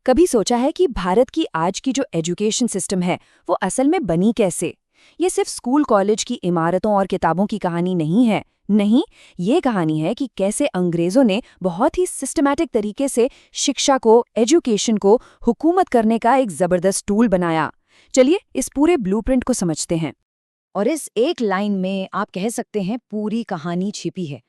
कभी सोचा है कि भारत की आज की जो एजुकेशन सिस्टम है वो असल में बनी कैसे? ये सिर्फ स्कूल कॉलेज की इमारतों और किताबों की कहानी नहीं है। नहीं, ये कहानी है कि कैसे अंग्रेजों ने बहुत ही सिस्टमैटिक तरीके से शिक्षा को, एजुकेशन को हुकूमत करने का एक जबरदस्त टूल बनाया। चलिए इस पूरे ब्लूप्रिंट को समझते हैं। और इस एक लाइन में आप कह सकते हैं पूरी कहानी छिपी है।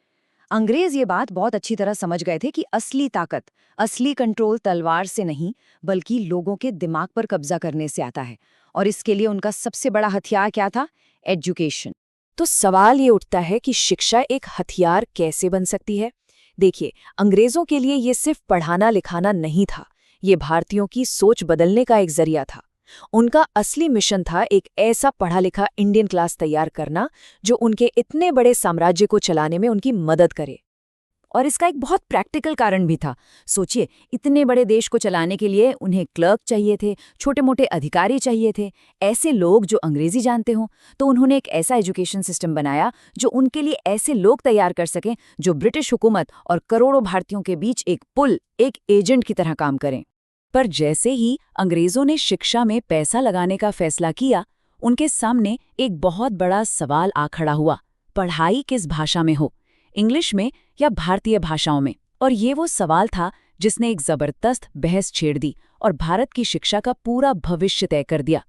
अंग्रेज ये बात बहुत अच्छी तरह समझ गए थे कि असली ताकत, असली कंट्रोल तलवार से नहीं बल्कि लोगों के दिमाग पर कब्जा करने से आता है। और इसके लिए उनका सबसे बड़ा हथियार क्या था? एजुकेशन। तो सवाल ये उठता है कि शिक्षा एक हथियार कैसे बन सकती है? देखिए, अंग्रेजों के लिए ये सिर्फ पढ़ाना लिखाना नहीं था, ये भारतीयों की सोच बदलने का एक जरिया था। उनका असली मिशन था एक ऐसा पढ़ा लिखा इंडियन क्लास तैयार करना जो उनके इतने बड़े साम्राज्य को चलाने में उनकी मदद करे। और इसका एक बहुत प्रैक्टिकल कारण भी था। सोचिए, इतने बड़े देश को चलाने के लिए उन्हें क्लर्क चाहिए थे, छोटे मोटे अधिकारी चाहिए थे, ऐसे लोग जो अंग्रेजी जानते हों। तो उन्होंने एक ऐसा एजुकेशन सिस्टम बनाया जो उनके लिए ऐसे लोग तैयार कर सकें जो ब्रिटिश हुकूमत और करोड़ों भारतीयों के बीच एक पुल, एक एजेंट की तरह काम करें। पर जैसे ही अंग्रेजों ने शिक्षा में पैसा लगाने का फैसला किया, उनके सामने एक बहुत बड़ा सवाल आ खड़ा हुआ। पढ़ाई किस भाषा में हो, इंग्लिश में या भारतीय भाषाओं में? और ये वो सवाल था जिसने एक जबरदस्त बहस छेड़ दी और भारत की शिक्षा का पूरा भविष्य तय कर दिया।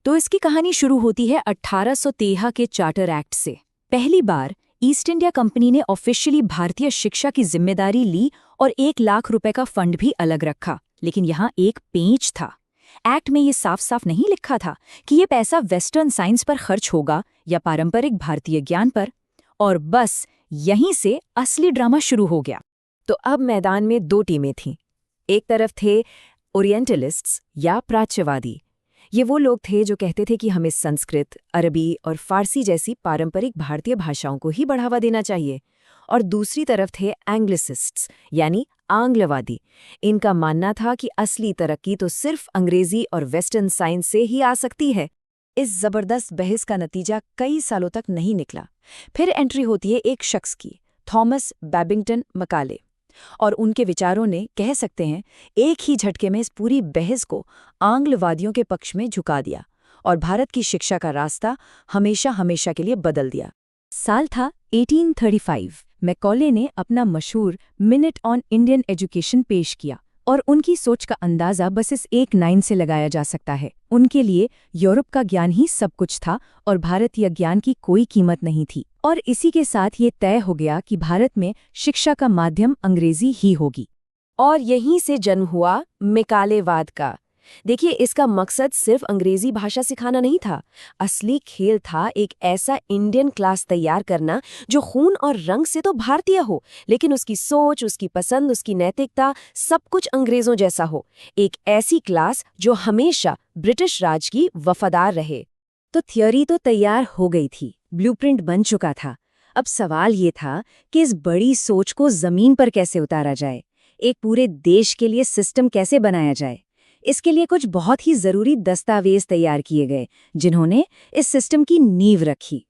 तो इसकी कहानी शुरू होती है 1813 के चार्टर एक्ट से। पहली बार ईस्ट इंडिया कंपनी ने ऑफिशियली भारतीय शिक्षा की जिम्मेदारी ली और 1 लाख रुपए का फंड भी अलग रखा। लेकिन यहाँ एक पेंच था। एक्ट में ये साफ साफ नहीं लिखा था कि ये पैसा वेस्टर्न साइंस पर खर्च होगा या पारंपरिक भारतीय ज्ञान पर। और बस यहीं से असली ड्रामा शुरू हो गया। तो अब मैदान में दो टीमें थीं। एक तरफ थे ओरिएंटलिस्ट्स या प्राच्यवादी। ये वो लोग थे जो कहते थे कि हमें संस्कृत, अरबी और फारसी जैसी पारंपरिक भारतीय भाषाओं को ही बढ़ावा देना चाहिए। और दूसरी तरफ थे एंग्लिसिस्ट्स यानी आंग्लवादी। इनका मानना था कि असली तरक्की तो सिर्फ अंग्रेजी और वेस्टर्न साइंस से ही आ सकती है। इस जबरदस्त बहस का नतीजा कई सालों तक नहीं निकला। फिर एंट्री होती है एक शख्स की, थॉमस बैबिंगटन मकाले। और उनके विचारों ने, कह सकते हैं, एक ही झटके में इस पूरी बहस को आंग्लवादियों के पक्ष में झुका दिया और भारत की शिक्षा का रास्ता हमेशा हमेशा के लिए बदल दिया। साल था 1835। मैकॉले ने अपना मशहूर मिनट ऑन इंडियन एजुकेशन पेश किया और उनकी सोच का अंदाजा बस इस एक लाइन से लगाया जा सकता है। उनके लिए यूरोप का ज्ञान ही सब कुछ था और भारतीय ज्ञान की कोई कीमत नहीं थी। और इसी के साथ ये तय हो गया कि भारत में शिक्षा का माध्यम अंग्रेजी ही होगी। और यहीं से जन्म हुआ मैकालेवाद का। देखिए, इसका मकसद सिर्फ अंग्रेजी भाषा सिखाना नहीं था। असली खेल था एक ऐसा इंडियन क्लास तैयार करना जो खून और रंग से तो भारतीय हो, लेकिन उसकी सोच, उसकी पसंद, उसकी नैतिकता सब कुछ अंग्रेजों जैसा हो। एक ऐसी क्लास जो हमेशा ब्रिटिश राज की वफादार रहे। तो थियोरी तो तैयार हो गई थी, ब्लूप्रिंट बन चुका था। अब सवाल ये था कि इस बड़ी सोच को जमीन पर कैसे उतारा जाए, एक पूरे देश के लिए सिस्टम कैसे बनाया जाए। इसके लिए कुछ बहुत ही जरूरी दस्तावेज तैयार किए गए जिन्होंने इस सिस्टम की नींव रखी।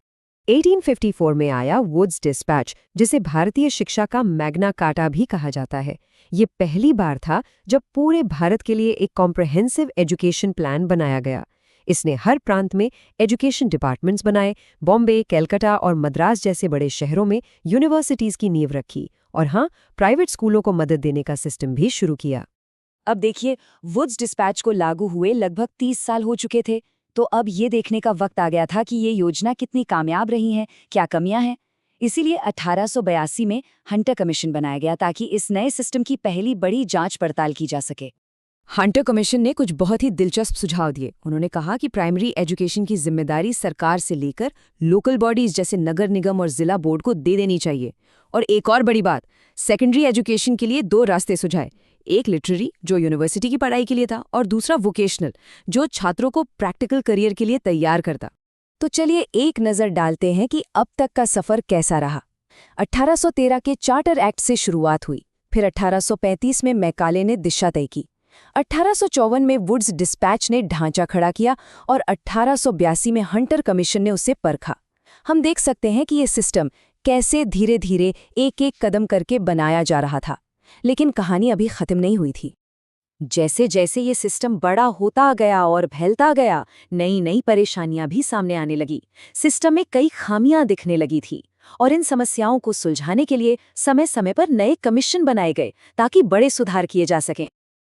1854 में आया वुड्स डिस्पैच, जिसे भारतीय शिक्षा का मैग्ना कार्टा भी कहा जाता है। ये पहली बार था जब पूरे भारत के लिए एक कॉम्प्रहेंसिव एजुकेशन प्लान बनाया गया। इसने हर प्रांत में एजुकेशन डिपार्टमेंट्स बनाए, बॉम्बे, कलकत्ता और मद्रास जैसे बड़े शहरों में यूनिवर्सिटीज की नींव रखी और हाँ, प्राइवेट स्कूलों को मदद देने का सिस्टम भी शुरू किया। अब देखिए, वुड्स डिस्पैच को लागू हुए लगभग 30 साल हो चुके थे। तो अब ये देखने का वक्त आ गया था कि ये योजना कितनी कामयाब रही है, क्या कमियां हैं। इसीलिए 1882 में हंटर कमीशन बनाया गया ताकि इस नए सिस्टम की पहली बड़ी जांच पड़ताल की जा सके। हंटर कमीशन ने कुछ बहुत ही दिलचस्प सुझाव दिए। उन्होंने कहा कि प्राइमरी एजुकेशन की जिम्मेदारी सरकार से लेकर लोकल बॉडीज जैसे नगर निगम और जिला बोर्ड को दे देनी चाहिए। और एक और बड़ी बात, सेकेंडरी एजुकेशन के लिए 2 रास्ते सुझाए। एक लिटरेरी, जो यूनिवर्सिटी की पढ़ाई के लिए था, और दूसरा वोकेशनल, जो छात्रों को प्रैक्टिकल करियर के लिए तैयार करता। तो चलिए एक नज़र डालते हैं कि अब तक का सफ़र कैसा रहा। 1813 के चार्टर एक्ट से शुरुआत हुई, फिर 1835 में मैकाले ने दिशा तय की, 1854 में वुड्स डिस्पैच ने ढांचा खड़ा किया और 1882 में हंटर कमीशन ने उसे परखा। हम देख सकते हैं कि ये सिस्टम कैसे धीरे धीरे एक एक कदम करके बनाया जा रहा था। लेकिन कहानी अभी खत्म नहीं हुई थी। जैसे जैसे ये सिस्टम बड़ा होता गया और फैलता गया, नई नई परेशानियां भी सामने आने लगी। सिस्टम में कई खामियां दिखने लगी थी और इन समस्याओं को सुलझाने के लिए समय समय पर नए कमीशन बनाए गए ताकि बड़े सुधार किए जा सकें।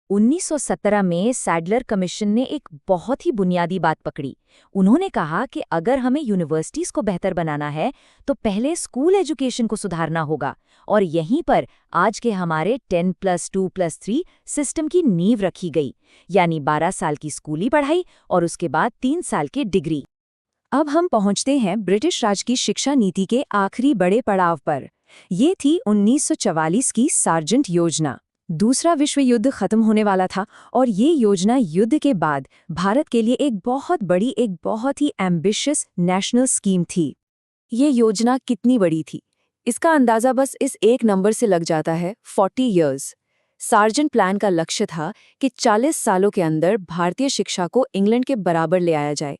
1917 में सैडलर कमीशन ने एक बहुत ही बुनियादी बात पकड़ी। उन्होंने कहा कि अगर हमें यूनिवर्सिटीज को बेहतर बनाना है तो पहले स्कूल एजुकेशन को सुधारना होगा, और यहीं पर आज के हमारे 10+2+3 सिस्टम की नींव रखी गई, यानी 12 साल की स्कूली पढ़ाई और उसके बाद 3 साल की डिग्री। अब हम पहुंचते हैं ब्रिटिश राज की शिक्षा नीति के आखिरी बड़े पड़ाव पर। ये थी 1944 की सार्जेंट योजना। दूसरा विश्व युद्ध खत्म होने वाला था और ये योजना युद्ध के बाद भारत के लिए एक बहुत ही एम्बिशियस नेशनल स्कीम थी। ये योजना कितनी बड़ी थी, इसका अंदाजा बस इस एक नंबर से लग जाता है, 40 इयर्स। सार्जेंट प्लान का लक्ष्य था कि 40 सालों के अंदर भारतीय शिक्षा को इंग्लैंड के बराबर ले आया जाए।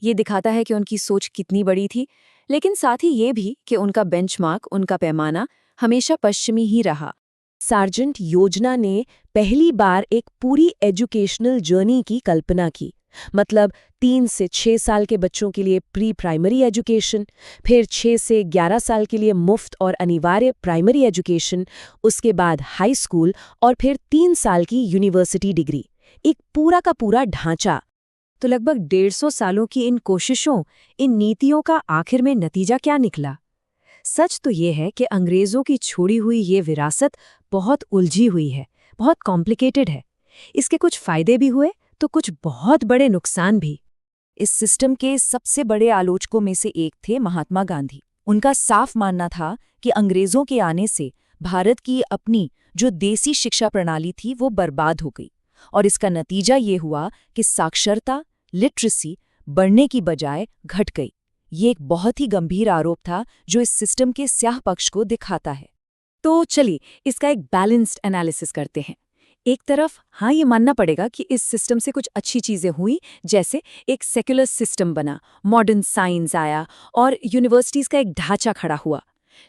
ये दिखाता है कि उनकी सोच कितनी बड़ी थी, लेकिन साथ ही ये भी कि उनका बेंचमार्क, उनका पैमाना हमेशा पश्चिमी ही रहा। सार्जेंट योजना ने पहली बार एक पूरी एजुकेशनल जर्नी की कल्पना की, मतलब 3 से 6 साल के बच्चों के लिए प्री प्राइमरी एजुकेशन, फिर 6 से 11 साल के लिए मुफ्त और अनिवार्य प्राइमरी एजुकेशन, उसके बाद हाई स्कूल और फिर 3 साल की यूनिवर्सिटी डिग्री। एक पूरा का पूरा ढांचा। तो लगभग 150 सालों की इन कोशिशों, इन नीतियों का आखिर में नतीजा क्या निकला? सच तो ये है कि अंग्रेजों की छोड़ी हुई ये विरासत बहुत उलझी हुई है, बहुत कॉम्प्लिकेटेड है। इसके कुछ फायदे भी हुए तो कुछ बहुत बड़े नुकसान भी। इस सिस्टम के सबसे बड़े आलोचकों में से एक थे महात्मा गांधी। उनका साफ मानना था कि अंग्रेजों के आने से भारत की अपनी जो देसी शिक्षा प्रणाली थी वो बर्बाद हो गई, और इसका नतीजा ये हुआ कि साक्षरता, लिटरेसी बढ़ने की बजाय घट गई। ये एक बहुत ही गंभीर आरोप था जो इस सिस्टम के स्याह पक्ष को दिखाता है। तो चलिए इसका एक बैलेंस्ड एनालिसिस करते हैं। एक तरफ हाँ, ये मानना पड़ेगा कि इस सिस्टम से कुछ अच्छी चीजें हुई, जैसे एक सेक्युलर सिस्टम बना, मॉडर्न साइंस आया और यूनिवर्सिटीज का एक ढांचा खड़ा हुआ।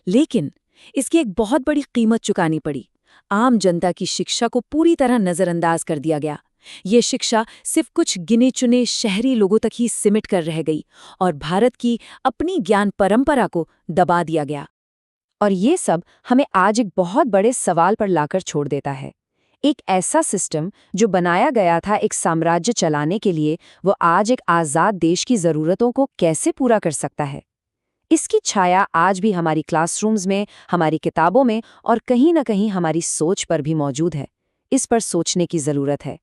लेकिन इसकी एक बहुत बड़ी कीमत चुकानी पड़ी। आम जनता की शिक्षा को पूरी तरह नजरअंदाज कर दिया गया। ये शिक्षा सिर्फ कुछ गिने चुने शहरी लोगों तक ही सिमट कर रह गई और भारत की अपनी ज्ञान परंपरा को दबा दिया गया। और ये सब हमें आज एक बहुत बड़े सवाल पर लाकर छोड़ देता है। एक ऐसा सिस्टम जो बनाया गया था एक साम्राज्य चलाने के लिए, वो आज एक आज़ाद देश की ज़रूरतों को कैसे पूरा कर सकता है? इसकी छाया आज भी हमारी क्लासरूम्स में, हमारी किताबों में और कहीं न कहीं हमारी सोच पर भी मौजूद है। इस पर सोचने की ज़रूरत है।